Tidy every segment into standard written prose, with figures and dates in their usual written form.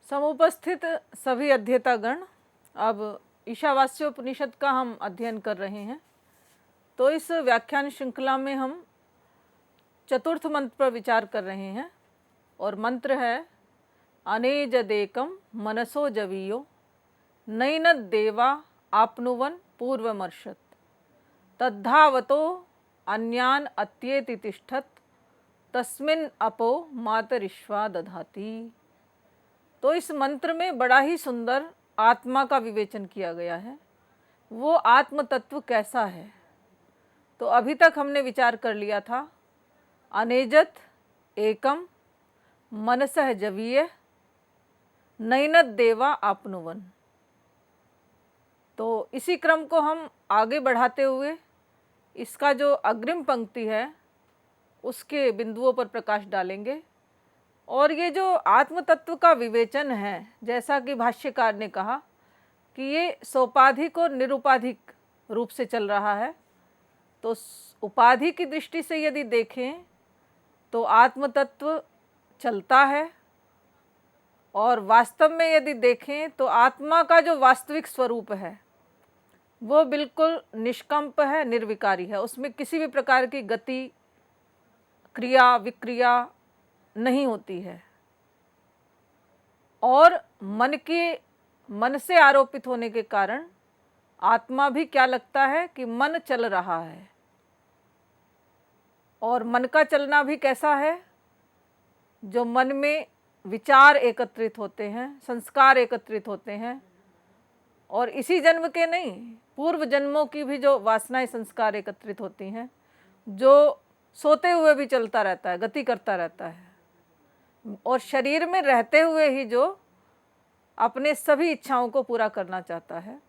समुपस्थित सभी अध्येतागण, अब ईशावास्योपनिषद का हम अध्ययन कर रहे हैं। तो इस व्याख्यान श्रृंखला में हम चतुर्थ मंत्र पर विचार कर रहे हैं और मंत्र है अनेजदेकम मनसो जवीयो नैनद देवा आपनुवन पूर्वमर्षत तद्धावतो अन्यान अत्येति तिष्ठत तस्मिन् अपो मातरिश्वा दधाति। तो इस मंत्र में बड़ा ही सुंदर आत्मा का विवेचन किया गया है। वो आत्म तत्व कैसा है? तो अभी तक हमने विचार कर लिया था अनेजत एकम मनसः जवीय नैनद देवा आपनुवन। तो इसी क्रम को हम आगे बढ़ाते हुए इसका जो अग्रिम पंक्ति है उसके बिंदुओं पर प्रकाश डालेंगे। और ये जो आत्म तत्व का विवेचन है, जैसा कि भाष्यकार ने कहा कि ये सोपाधिक और निरुपाधिक रूप से चल रहा है। तो उपाधि की दृष्टि से यदि देखें तो आत्म तत्व चलता है, और वास्तव में यदि देखें तो आत्मा का जो वास्तविक स्वरूप है वो बिल्कुल निष्कंप है, निर्विकारी है। उसमें किसी भी प्रकार की गति, क्रिया, विक्रिया नहीं होती है। और मन से आरोपित होने के कारण आत्मा भी क्या लगता है कि मन चल रहा है। और मन का चलना भी कैसा है? जो मन में विचार एकत्रित होते हैं, संस्कार एकत्रित होते हैं, और इसी जन्म के नहीं, पूर्व जन्मों की भी जो वासनाएं, संस्कार एकत्रित होती हैं, जो सोते हुए भी चलता रहता है, गति करता रहता है, और शरीर में रहते हुए ही जो अपने सभी इच्छाओं को पूरा करना चाहता है।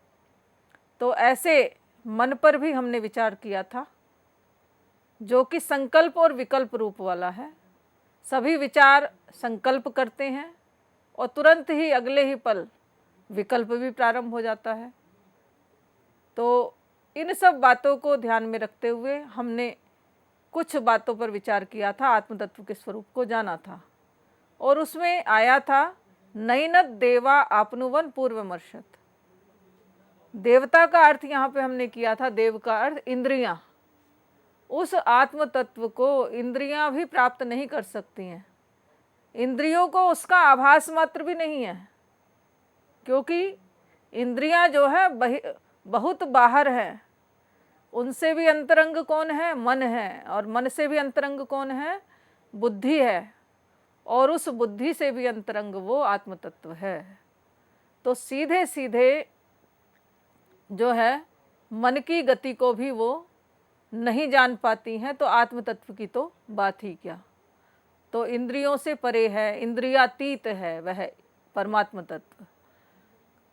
तो ऐसे मन पर भी हमने विचार किया था, जो कि संकल्प और विकल्प रूप वाला है। सभी विचार संकल्प करते हैं और तुरंत ही अगले ही पल विकल्प भी प्रारंभ हो जाता है। तो इन सब बातों को ध्यान में रखते हुए हमने कुछ बातों पर विचार किया था, आत्म तत्व के स्वरूप को जाना था। और उसमें आया था नैनद देवा आपनुवन पूर्वमर्षत। देवता का अर्थ यहाँ पे हमने किया था, देव का अर्थ इंद्रियां। उस आत्म तत्व को इंद्रियां भी प्राप्त नहीं कर सकती हैं। इंद्रियों को उसका आभास मात्र भी नहीं है, क्योंकि इंद्रियां जो है बहुत बाहर है। उनसे भी अंतरंग कौन है? मन है। और मन से भी अंतरंग कौन है? बुद्धि है। और उस बुद्धि से भी अंतरंग वो आत्म तत्व है। तो सीधे सीधे जो है मन की गति को भी वो नहीं जान पाती हैं, तो आत्म तत्व की तो बात ही क्या। तो इंद्रियों से परे है, इंद्रियातीत है वह परमात्म तत्व।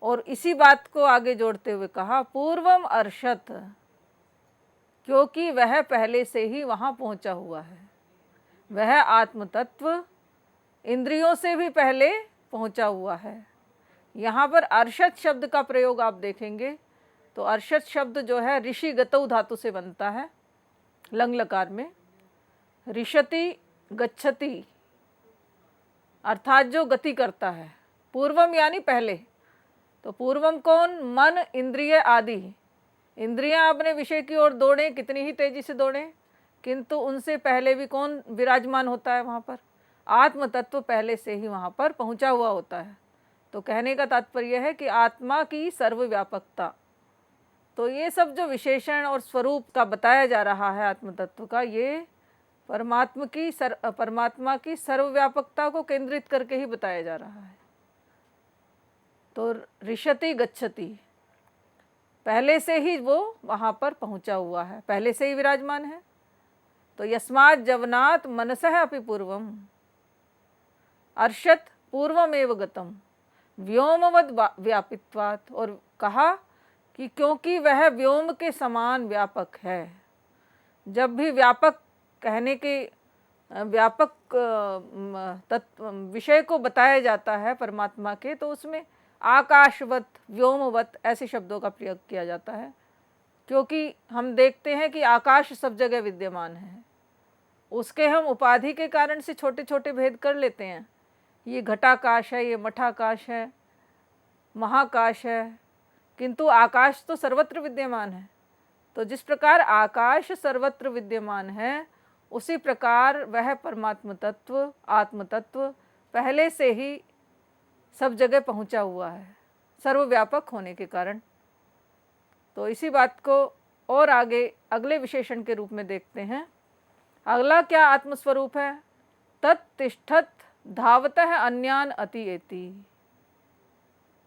और इसी बात को आगे जोड़ते हुए कहा पूर्वम अर्षत, क्योंकि वह पहले से ही वहाँ पहुँचा हुआ है। वह आत्म तत्व इंद्रियों से भी पहले पहुँचा हुआ है। यहाँ पर अर्षत शब्द का प्रयोग आप देखेंगे तो अर्षत शब्द जो है ऋषि गतौ धातु से बनता है, लंग लकार में। ऋषति गच्छति, अर्थात जो गति करता है। पूर्वम यानी पहले। तो पूर्वम कौन? मन, इंद्रिय आदि। इंद्रियां अपने विषय की ओर दौड़ें, कितनी ही तेजी से दौड़ें, किंतु उनसे पहले भी कौन विराजमान होता है वहाँ पर? आत्म तत्व पहले से ही वहाँ पर पहुँचा हुआ होता है। तो कहने का तात्पर्य है कि आत्मा की सर्वव्यापकता। तो ये सब जो विशेषण और स्वरूप का बताया जा रहा है आत्म तत्व का, ये परमात्मा की सर्वव्यापकता को केंद्रित करके ही बताया जा रहा है। तो ऋषति गच्छति, पहले से ही वो वहाँ पर पहुँचा हुआ है, पहले से ही विराजमान है। तो यस्मात् जवनात् मनसः अपि पूर्वम अर्षत पूर्वमेव गतम व्योमवद व्यापित्वात्। और कहा कि क्योंकि वह व्योम के समान व्यापक है। जब भी व्यापक कहने के व्यापक तत्व विषय को बताया जाता है परमात्मा के, तो उसमें आकाशवत, व्योमवत ऐसे शब्दों का प्रयोग किया जाता है। क्योंकि हम देखते हैं कि आकाश सब जगह विद्यमान है। उसके हम उपाधि के कारण से छोटे छोटे भेद कर लेते हैं। ये घटाकाश है, ये मठाकाश है, महाकाश है, किंतु आकाश तो सर्वत्र विद्यमान है। तो जिस प्रकार आकाश सर्वत्र विद्यमान है, उसी प्रकार वह परमात्म तत्व, आत्म तत्व पहले से ही सब जगह पहुंचा हुआ है, सर्वव्यापक होने के कारण। तो इसी बात को और आगे अगले विशेषण के रूप में देखते हैं। अगला क्या आत्मस्वरूप है? तत्तिष्ठत धावतः अन्यान अतिएति।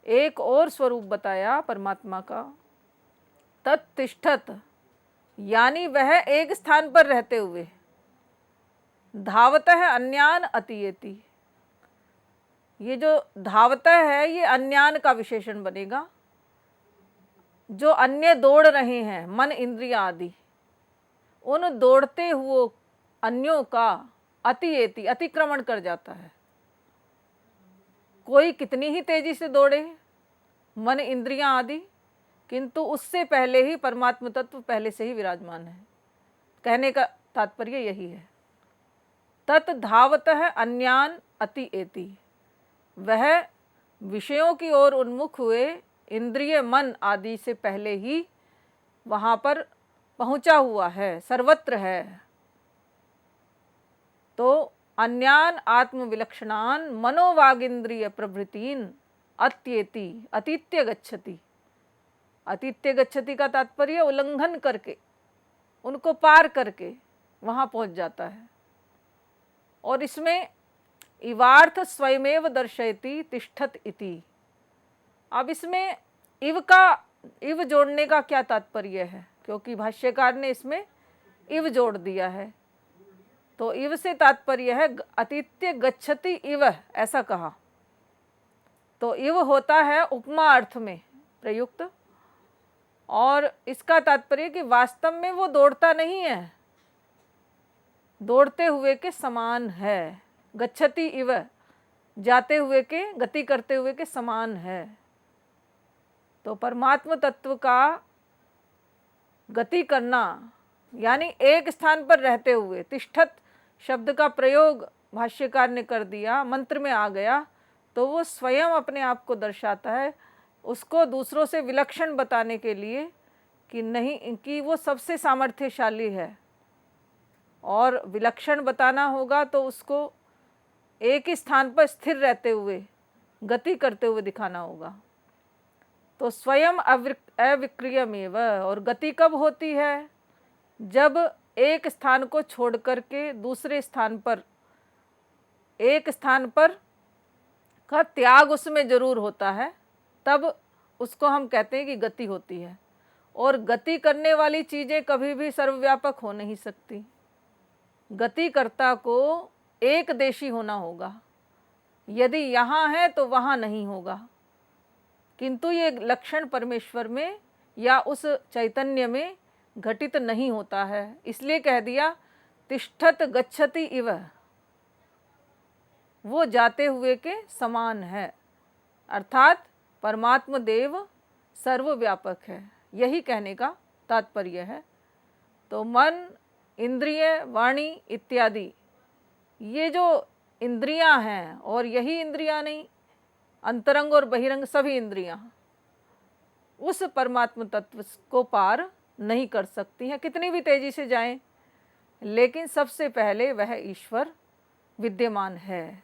एक और स्वरूप बताया परमात्मा का, तत्तिष्ठत, यानी वह एक स्थान पर रहते हुए, धावतः अन्यान अतिएति। ये जो धावतः है ये अन्यान का विशेषण बनेगा। जो अन्य दौड़ रहे हैं, मन इंद्रिय आदि, उन दौड़ते हुए अन्यों का अतिएति, अतिक्रमण कर जाता है। कोई कितनी ही तेजी से दौड़े, मन इंद्रियां आदि, किंतु उससे पहले ही परमात्म तत्व पहले से ही विराजमान है। कहने का तात्पर्य यही है। तत् धावतः अन्यान अतिएति, वह विषयों की ओर उन्मुख हुए इंद्रिय मन आदि से पहले ही वहाँ पर पहुँचा हुआ है, सर्वत्र है। तो अन्यान आत्मविलक्षणान मनोवागिंद्रिय प्रभृतीन अत्येति, अतीत्य गच्छति। अतीत्य गच्छति का तात्पर्य उल्लंघन करके, उनको पार करके वहाँ पहुँच जाता है। और इसमें इवार्थ स्वयमेव दर्शयति तिष्ठत इति। अब इसमें इव जोड़ने का क्या तात्पर्य है? क्योंकि भाष्यकार ने इसमें इव जोड़ दिया है, तो इव से तात्पर्य है अतीत्य गच्छति इव, ऐसा कहा। तो इव होता है उपमा अर्थ में प्रयुक्त, और इसका तात्पर्य कि वास्तव में वो दौड़ता नहीं है, दौड़ते हुए के समान है। गच्छति इव, जाते हुए के, गति करते हुए के समान है। तो परमात्म तत्व का गति करना, यानी एक स्थान पर रहते हुए, तिष्ठत शब्द का प्रयोग भाष्यकार ने कर दिया, मंत्र में आ गया, तो वो स्वयं अपने आप को दर्शाता है, उसको दूसरों से विलक्षण बताने के लिए कि नहीं, कि वो सबसे सामर्थ्यशाली है। और विलक्षण बताना होगा तो उसको एक ही स्थान पर स्थिर रहते हुए, गति करते हुए दिखाना होगा। तो स्वयं अविक्रियमेव, और गति कब होती है? जब एक स्थान को छोड़ करके दूसरे स्थान पर, एक स्थान पर का त्याग उसमें जरूर होता है, तब उसको हम कहते हैं कि गति होती है। और गति करने वाली चीज़ें कभी भी सर्वव्यापक हो नहीं सकती। गतिकर्ता को एक देशी होना होगा, यदि यहाँ है तो वहाँ नहीं होगा। किंतु ये लक्षण परमेश्वर में या उस चैतन्य में घटित नहीं होता है, इसलिए कह दिया तिष्ठत गच्छति इव, वो जाते हुए के समान है। अर्थात परमात्म देव सर्वव्यापक है, यही कहने का तात्पर्य है। तो मन, इंद्रिय, वाणी इत्यादि, ये जो इंद्रियां हैं, और यही इंद्रियां नहीं, अंतरंग और बहिरंग सभी इंद्रियां उस परमात्म तत्व को पार नहीं कर सकती हैं, कितनी भी तेजी से जाएं। लेकिन सबसे पहले वह ईश्वर विद्यमान है।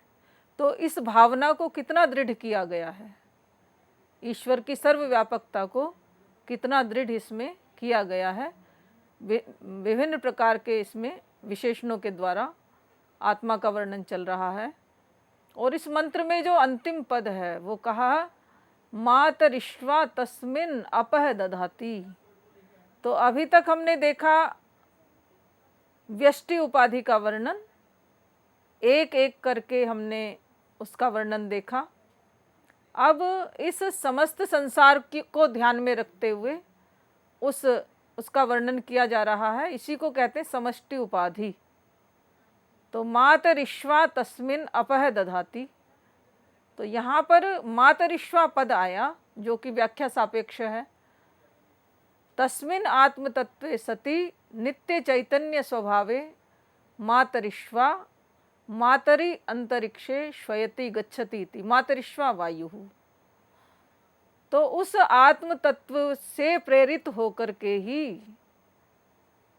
तो इस भावना को कितना दृढ़ किया गया है, ईश्वर की सर्वव्यापकता को कितना दृढ़ इसमें किया गया है। विभिन्न प्रकार के इसमें विशेषणों के द्वारा आत्मा का वर्णन चल रहा है। और इस मंत्र में जो अंतिम पद है वो कहा, मातरिश्वा तस्मिन अपह दधाति। तो अभी तक हमने देखा व्यष्टि उपाधि का वर्णन, एक एक करके हमने उसका वर्णन देखा। अब इस समस्त संसार को ध्यान में रखते हुए उसका वर्णन किया जा रहा है। इसी को कहते हैं समष्टि उपाधि। तो मातरिश्वा तस्मिन अपह दधाति, तो यहाँ पर मातरिश्वा पद आया जो कि व्याख्या सापेक्ष है। तस्मिन आत्म तत्वे सति नित्य चैतन्य स्वभावे मातरिश्वा मातरि अंतरिक्षे श्वयति गच्छति इति मातरिश्वा वायु। तो उस आत्म तत्व से प्रेरित होकर के ही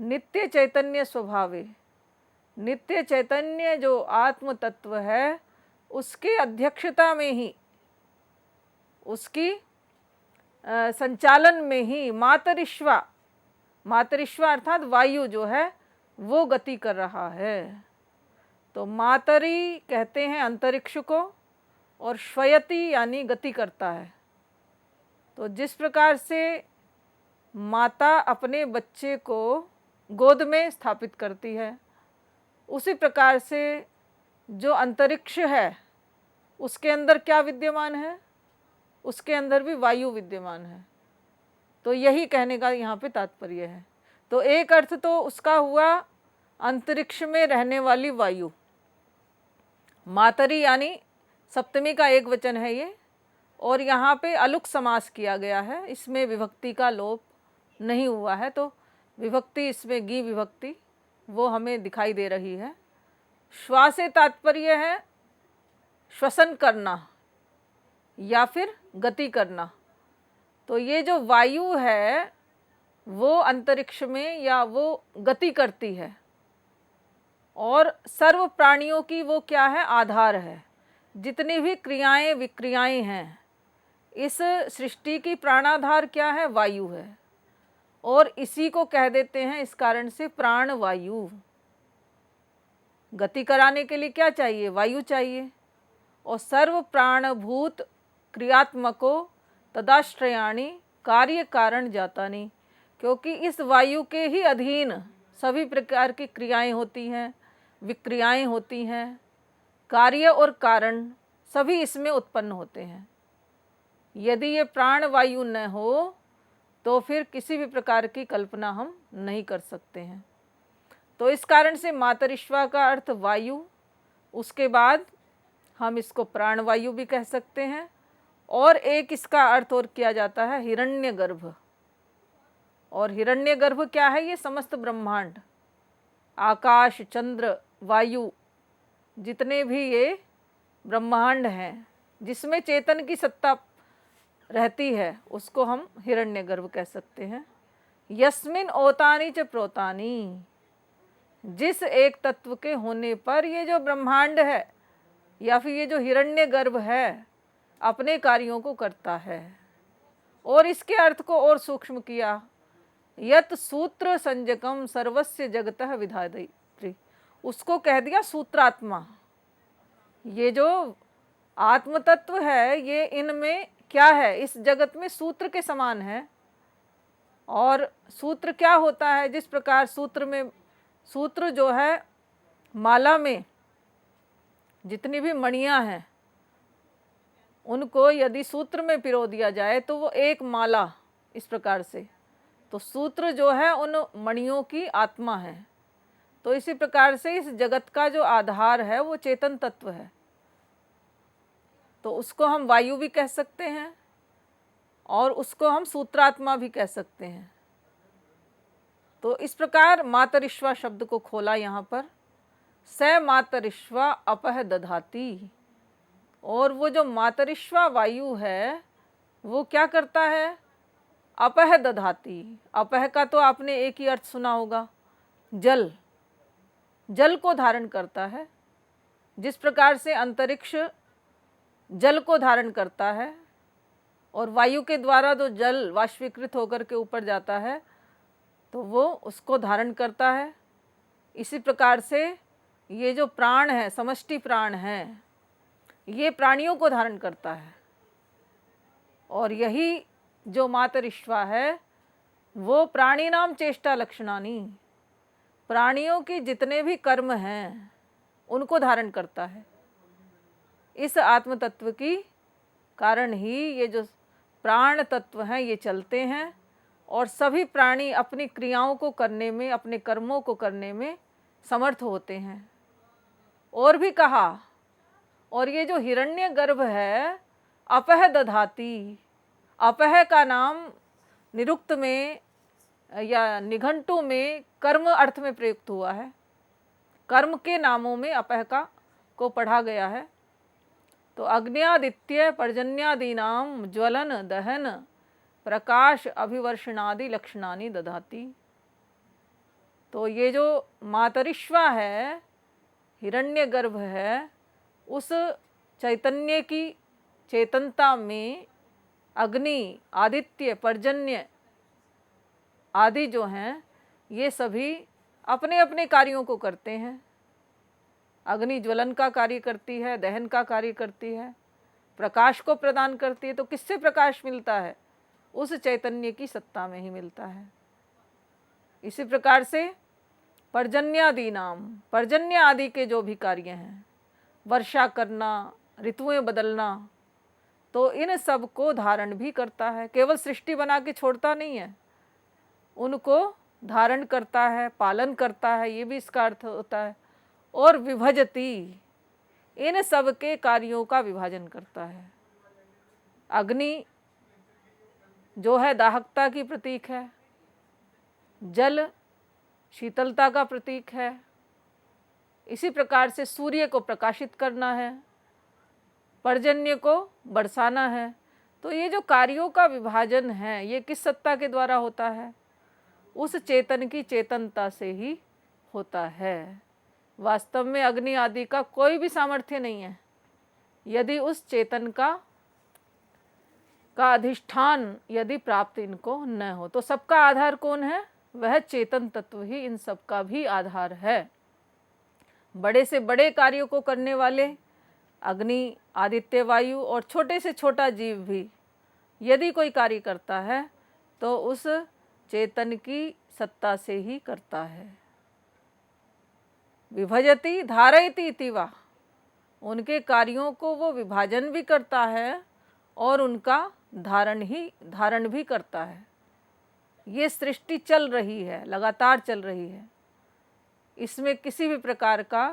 नित्य चैतन्य स्वभावे, नित्य चैतन्य जो आत्म तत्व है उसके अध्यक्षता में ही, उसकी संचालन में ही मातरिश्वा, मातरिश्वा अर्थात वायु जो है वो गति कर रहा है। तो मातरि कहते हैं अंतरिक्ष को, और श्वयति यानी गति करता है। तो जिस प्रकार से माता अपने बच्चे को गोद में स्थापित करती है, उसी प्रकार से जो अंतरिक्ष है उसके अंदर क्या विद्यमान है, उसके अंदर भी वायु विद्यमान है। तो यही कहने का यहाँ पे तात्पर्य है। तो एक अर्थ तो उसका हुआ अंतरिक्ष में रहने वाली वायु, मातरि यानी सप्तमी का एक वचन है ये, और यहाँ पे अलुक समास किया गया है, इसमें विभक्ति का लोप नहीं हुआ है। तो विभक्ति इसमें गी विभक्ति वो हमें दिखाई दे रही है। श्वा से तात्पर्य है श्वसन करना या फिर गति करना। तो ये जो वायु है वो अंतरिक्ष में या वो गति करती है, और सर्व प्राणियों की वो क्या है, आधार है। जितनी भी क्रियाएं विक्रियाएं हैं इस सृष्टि की प्राणाधार क्या है, वायु है, और इसी को कह देते हैं इस कारण से प्राण वायु। गति कराने के लिए क्या चाहिए, वायु चाहिए। और सर्व प्राणभूत क्रियात्मको तदाश्रयाणी कार्य कारण जातानी, क्योंकि इस वायु के ही अधीन सभी प्रकार की क्रियाएं होती हैं, विक्रियाएं होती हैं, कार्य और कारण सभी इसमें उत्पन्न होते हैं। यदि ये प्राण वायु न हो तो फिर किसी भी प्रकार की कल्पना हम नहीं कर सकते हैं। तो इस कारण से मातरिश्वा का अर्थ वायु, उसके बाद हम इसको प्राण वायु भी कह सकते हैं, और एक इसका अर्थ और किया जाता है हिरण्यगर्भ। और हिरण्यगर्भ क्या है, ये समस्त ब्रह्मांड, आकाश, चंद्र, वायु, जितने भी ये ब्रह्मांड हैं जिसमें चेतन की सत्ता रहती है उसको हम हिरण्यगर्भ कह सकते हैं। यस्मिन ओतानी च प्रोतानी, जिस एक तत्व के होने पर ये जो ब्रह्मांड है या फिर ये जो हिरण्यगर्भ है अपने कार्यों को करता है। और इसके अर्थ को और सूक्ष्म किया, यत सूत्र संजकम सर्वस्य जगतः विधात्री, उसको कह दिया सूत्रात्मा। ये जो आत्म तत्व है ये इनमें क्या है, इस जगत में सूत्र के समान है। और सूत्र क्या होता है, जिस प्रकार सूत्र में, सूत्र जो है माला में जितनी भी मणियां हैं उनको यदि सूत्र में पिरो दिया जाए तो वो एक माला, इस प्रकार से। तो सूत्र जो है उन मणियों की आत्मा है। तो इसी प्रकार से इस जगत का जो आधार है वो चेतन तत्व है। तो उसको हम वायु भी कह सकते हैं और उसको हम सूत्रात्मा भी कह सकते हैं। तो इस प्रकार मातरिश्वा शब्द को खोला यहाँ पर, स मातरिश्वा अपह दधाती। और वो जो मातरिश्वा वायु है वो क्या करता है, अपह दधाती। अपह का तो आपने एक ही अर्थ सुना होगा, जल, जल को धारण करता है। जिस प्रकार से अंतरिक्ष जल को धारण करता है और वायु के द्वारा जो जल वाष्पीकृत होकर के ऊपर जाता है तो वो उसको धारण करता है। इसी प्रकार से ये जो प्राण है, समष्टि प्राण है, ये प्राणियों को धारण करता है। और यही जो मातरिश्वा है वो प्राणी नाम चेष्टा लक्षणानी, प्राणियों की जितने भी कर्म हैं उनको धारण करता है। इस आत्म तत्व की कारण ही ये जो प्राण तत्व हैं ये चलते हैं, और सभी प्राणी अपनी क्रियाओं को करने में, अपने कर्मों को करने में समर्थ होते हैं। और भी कहा, और ये जो हिरण्यगर्भ है अपह दधाती, अपह का नाम निरुक्त में या निघंटु में कर्म अर्थ में प्रयुक्त हुआ है। कर्म के नामों में अपह का को पढ़ा गया है। तो अग्न्यादित्य पर्जन्यादीनाम ज्वलन दहन प्रकाश अभिवर्षणादि लक्षणानि दधाति। तो ये जो मातरिश्वा है, हिरण्यगर्भ है, उस चैतन्य की चेतनता में अग्नि, आदित्य, पर्जन्य आदि जो हैं ये सभी अपने अपने कार्यों को करते हैं। अग्नि ज्वलन का कार्य करती है, दहन का कार्य करती है, प्रकाश को प्रदान करती है। तो किससे प्रकाश मिलता है? उस चैतन्य की सत्ता में ही मिलता है। इसी प्रकार से पर्जन्यादि नाम, पर्जन्य आदि के जो भी कार्य हैं, वर्षा करना, ऋतुएं बदलना, तो इन सब को धारण भी करता है। केवल सृष्टि बना के छोड़ता नहीं है, उनको धारण करता है, पालन करता है, ये भी इसका अर्थ होता है। और विभजती, इन सब के कार्यों का विभाजन करता है। अग्नि जो है दाहकता की प्रतीक है, जल शीतलता का प्रतीक है, इसी प्रकार से सूर्य को प्रकाशित करना है, पर्जन्य को बरसाना है। तो ये जो कार्यों का विभाजन है ये किस सत्ता के द्वारा होता है? उस चेतन की चेतनता से ही होता है। वास्तव में अग्नि आदि का कोई भी सामर्थ्य नहीं है यदि उस चेतन का अधिष्ठान यदि प्राप्त इनको न हो। तो सबका आधार कौन है? वह चेतन तत्व ही इन सब का भी आधार है। बड़े से बड़े कार्यों को करने वाले अग्नि, आदित्य, वायु और छोटे से छोटा जीव भी यदि कोई कार्य करता है तो उस चेतन की सत्ता से ही करता है। विभजति धारयति इति वा, उनके कार्यों को वो विभाजन भी करता है और उनका धारण भी करता है। ये सृष्टि चल रही है, लगातार चल रही है, इसमें किसी भी प्रकार का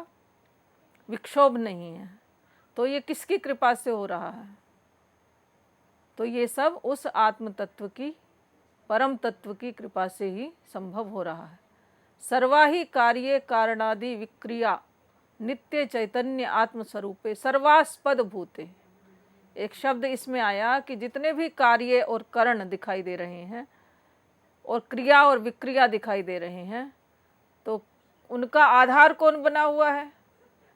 विक्षोभ नहीं है। तो ये किसकी कृपा से हो रहा है? तो ये सब उस आत्म तत्व की, परम तत्व की कृपा से ही संभव हो रहा है। सर्वाहि कार्ये कारणादि विक्रिया नित्य चैतन्य आत्मस्वरूपे सर्वास्पद भूते। एक शब्द इसमें आया कि जितने भी कार्य और कारण दिखाई दे रहे हैं और क्रिया और विक्रिया दिखाई दे रहे हैं, तो उनका आधार कौन बना हुआ है?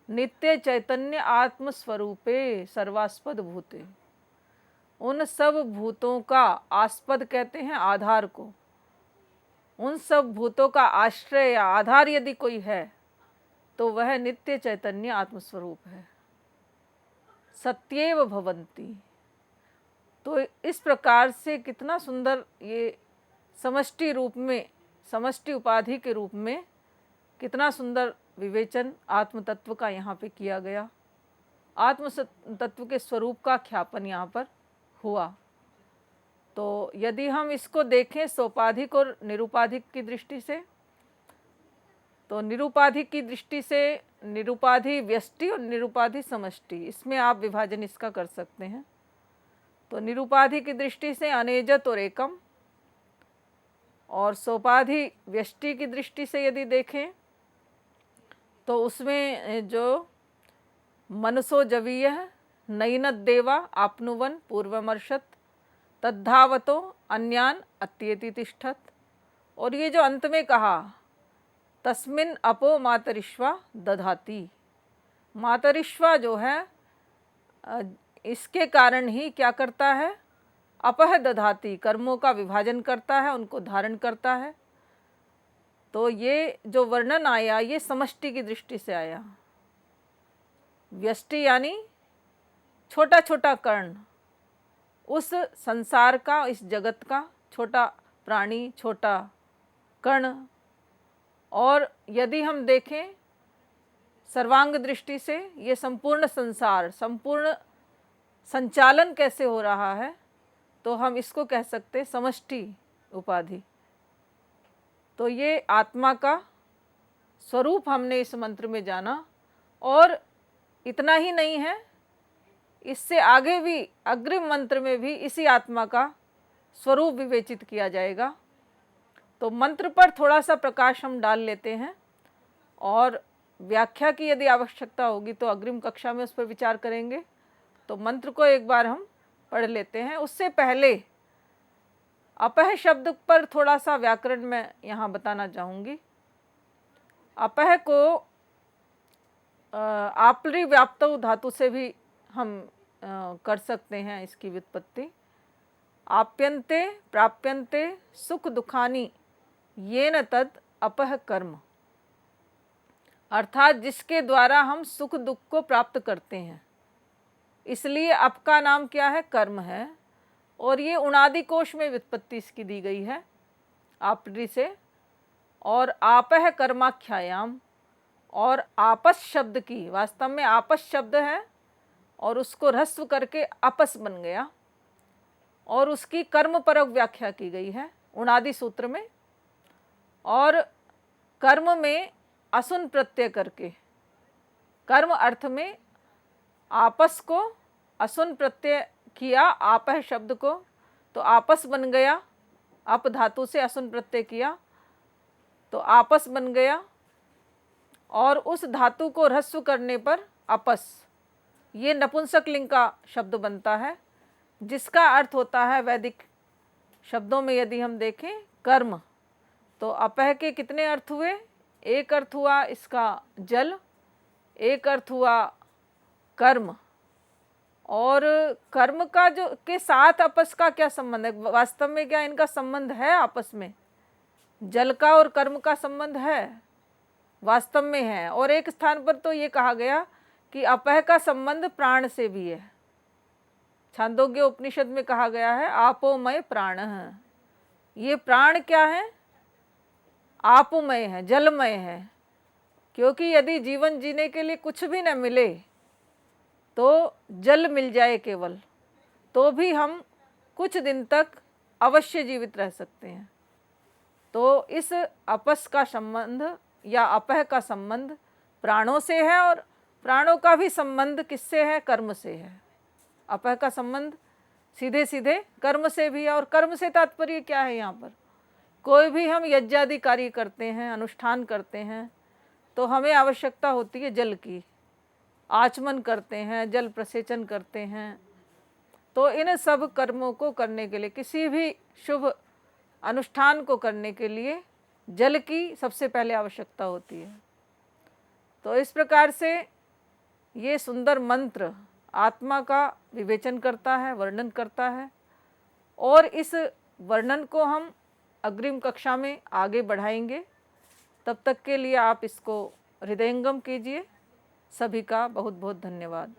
नित्य चैतन्य आत्मस्वरूपे सर्वास्पद भूते। उन सब भूतों का आस्पद कहते हैं आधार को। उन सब भूतों का आश्रय या आधार यदि कोई है तो वह नित्य चैतन्य आत्मस्वरूप है। सत्येव भवन्ति। तो इस प्रकार से कितना सुंदर ये समष्टि रूप में, समष्टि उपाधि के रूप में कितना सुंदर विवेचन आत्म तत्व का यहाँ पे किया गया। आत्म तत्व के स्वरूप का ख्यापन यहाँ पर हुआ। तो यदि हम इसको देखें सोपाधिक और निरुपाधिक की दृष्टि से, तो निरुपाधिक की दृष्टि से निरुपाधि व्यष्टि और निरुपाधि समष्टि, इसमें आप विभाजन इसका कर सकते हैं। तो निरुपाधि की दृष्टि से अनेजत और एकम, और सोपाधि व्यष्टि की दृष्टि से यदि देखें तो उसमें जो मनसो जवीय नयनत देवा आपनुवन पूर्वमर्शत तद्धावतो अन्यान अत्येति तिष्ठत। और ये जो अंत में कहा तस्मिन अपो मातरिश्वा दधाति, मातरिश्वा जो है इसके कारण ही क्या करता है? अपह दधाति, कर्मों का विभाजन करता है, उनको धारण करता है। तो ये जो वर्णन आया ये समष्टि की दृष्टि से आया। व्यष्टि यानी छोटा छोटा कर्ण, उस संसार का, इस जगत का छोटा प्राणी, छोटा कण। और यदि हम देखें सर्वांग दृष्टि से ये संपूर्ण संसार, संपूर्ण संचालन कैसे हो रहा है, तो हम इसको कह सकते समष्टि उपाधि। तो ये आत्मा का स्वरूप हमने इस मंत्र में जाना। और इतना ही नहीं है, इससे आगे भी अग्रिम मंत्र में भी इसी आत्मा का स्वरूप विवेचित किया जाएगा। तो मंत्र पर थोड़ा सा प्रकाश हम डाल लेते हैं और व्याख्या की यदि आवश्यकता होगी तो अग्रिम कक्षा में उस पर विचार करेंगे। तो मंत्र को एक बार हम पढ़ लेते हैं। उससे पहले अपह शब्द पर थोड़ा सा व्याकरण में यहाँ बताना चाहूँगी। अपह को आपरी व्याप्तौ धातु से भी हम कर सकते हैं इसकी व्युत्पत्ति। आप्यन्ते प्राप्यन्ते सुख दुखानि येन तद अपह कर्म, अर्थात जिसके द्वारा हम सुख दुख को प्राप्त करते हैं, इसलिए अप का नाम क्या है? कर्म है। और ये उणादि कोश में व्युत्पत्ति इसकी दी गई है आपरी से। और आपह कर्माख्यायाम, और आपस शब्द की, वास्तव में आपस शब्द है और उसको ह्रस्व करके अपस बन गया, और उसकी कर्म परक व्याख्या की गई है उणादि सूत्र में। और कर्म में असुन प्रत्यय करके, कर्म अर्थ में आपस को असुन प्रत्यय किया, आपह शब्द को, तो आपस बन गया। अप धातु से असुन प्रत्यय किया तो आपस बन गया, और उस धातु को ह्रस्व करने पर अपस, ये नपुंसक लिंग का शब्द बनता है, जिसका अर्थ होता है वैदिक शब्दों में यदि हम देखें कर्म। तो अपह के कितने अर्थ हुए? एक अर्थ हुआ इसका जल, एक अर्थ हुआ कर्म। और कर्म का जो के साथ अपस का क्या संबंध है? वास्तव में क्या इनका संबंध है आपस में? जल का और कर्म का संबंध है, वास्तव में है। और एक स्थान पर तो ये कहा गया कि अपह का संबंध प्राण से भी है। छांदोग्य उपनिषद में कहा गया है आपोमय प्राण है। ये प्राण क्या है? आपोमय है, जलमय है। क्योंकि यदि जीवन जीने के लिए कुछ भी न मिले तो जल मिल जाए केवल, तो भी हम कुछ दिन तक अवश्य जीवित रह सकते हैं। तो इस अपस का संबंध या अपह का संबंध प्राणों से है, और प्राणों का भी संबंध किससे है? कर्म से है। अपह का संबंध सीधे सीधे कर्म से भी है। और कर्म से तात्पर्य क्या है? यहाँ पर कोई भी हम यज्ञादि कार्य करते हैं, अनुष्ठान करते हैं, तो हमें आवश्यकता होती है जल की। आचमन करते हैं, जल प्रसेचन करते हैं। तो इन सब कर्मों को करने के लिए, किसी भी शुभ अनुष्ठान को करने के लिए जल की सबसे पहले आवश्यकता होती है। तो इस प्रकार से ये सुंदर मंत्र आत्मा का विवेचन करता है, वर्णन करता है। और इस वर्णन को हम अग्रिम कक्षा में आगे बढ़ाएंगे। तब तक के लिए आप इसको हृदयंगम कीजिए। सभी का बहुत बहुत धन्यवाद।